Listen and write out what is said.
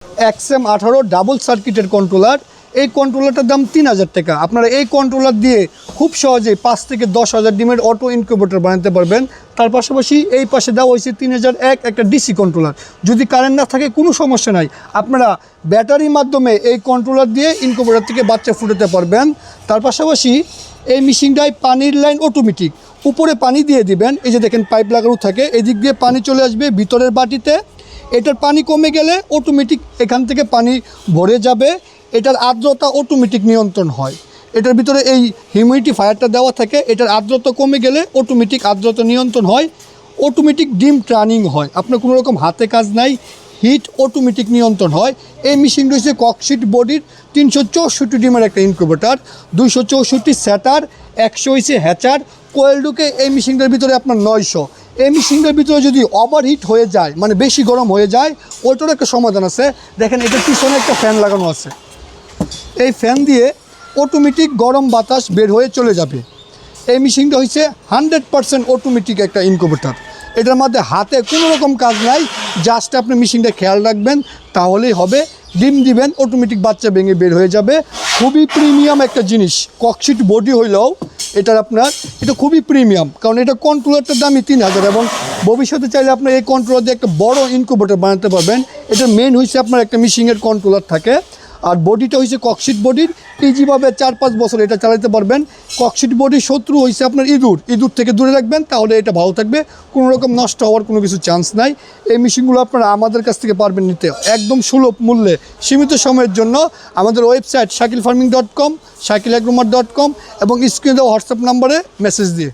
XM18 double সার্কিটের controller. এই কন্ট্রোলারটার দাম 3000 টাকা। আপনারা এই কন্ট্রোলার দিয়ে খুব সহজেই 5 থেকে 10,000 ডিমের অটো ইনকিউবেটর বানাতে পারবেন। তার পাশাপাশি এই পাশে দেওয়া হয়েছে 3001 একটা ডিসি কন্ট্রোলার। যদি কারেন্ট না থাকে কোনো সমস্যা নাই, আপনারা ব্যাটারির মাধ্যমে এই কন্ট্রোলার দিয়ে ইনকিউবেটর থেকে বাচ্চা ফুটাতে পারবেন। তার পাশাপাশি এই মেশিনটায় পানির লাইন অটোমেটিক, উপরে পানি দিয়ে দিবেন, এই যে দেখেন পাইপ লাগানো থাকে, এদিক দিয়ে পানি চলে আসবে ভিতরের বাটিতে। এটার পানি কমে গেলে অটোমেটিক এখান থেকে পানি ভরে যাবে। এটার আর্দ্রতা অটোমেটিক নিয়ন্ত্রণ হয়। এটার ভিতরে এই হিউমিডিটি ফায়ারটা দেওয়া থাকে, এটার আর্দ্রতা কমে গেলে অটোমেটিক আর্দ্রতা নিয়ন্ত্রণ হয়, অটোমেটিক ডিম ট্রানিং হয়, আপনার কোনো রকম হাতে কাজ নাই, হিট অটোমেটিক নিয়ন্ত্রণ হয়। এই মেশিন রয়েছে ককশিট বডির 364 ডিমের একটা ইনকিউবেটর, 264 স্যাটার, 100 হয়েছে হ্যাচার, কোয়েল ঢুকে এই মেশিনটার ভিতরে আপনার 900। এই মেশিনটার ভিতরে যদি ওভারহিট হয়ে যায়, মানে বেশি গরম হয়ে যায়, ওইটারও একটা সমাধান আছে। দেখেন এটার পিছনে একটা ফ্যান লাগানো আছে, এই ফ্যান দিয়ে অটোমেটিক গরম বাতাস বের হয়ে চলে যাবে। এই মেশিনটা হচ্ছে 100% অটোমেটিক একটা ইনকিউবেটর। এটার মধ্যে হাতে কোনো রকম কাজ নাই, জাস্ট আপনি মেশিনটা খেয়াল রাখবেন তাহলেই হবে। ডিম দিবেন, অটোমেটিক বাচ্চা ভেঙে বের হয়ে যাবে। খুবই প্রিমিয়াম একটা জিনিস। ককশিট বডি হইলেও এটার আপনার এটা খুবই প্রিমিয়াম, কারণ এটা কন্ট্রোলারটার দামই 3000 এবং ভবিষ্যতে চাইলে আপনার এই কন্ট্রোলার দিয়ে একটা বড় ইনকিউবেটর বানাতে পারবেন। এটার মেন হচ্ছে আপনার একটা মেশিনের কন্ট্রোলার থাকে, আর বডিটা হচ্ছে ককশিট বডির। ইজিভাবে 4-5 বছর এটা চালাতে পারবেন। ককশিট বডির শত্রু হচ্ছে আপনার ইঁদুর থেকে দূরে রাখবেন, তাহলে এটা ভালো থাকবে, কোনো রকম নষ্ট হওয়ার কোনো কিছু চান্স নাই। এই মেশিনগুলো আপনারা আমাদের কাছ থেকে পারবেন নিতে একদম সুলভ মূল্যে সীমিত সময়ের জন্য। আমাদের ওয়েবসাইট shakilfarming.com, shakilagrumat.com এবং স্ক্রিনে দেওয়া হোয়াটসঅ্যাপ নাম্বারে মেসেজ দিয়ে।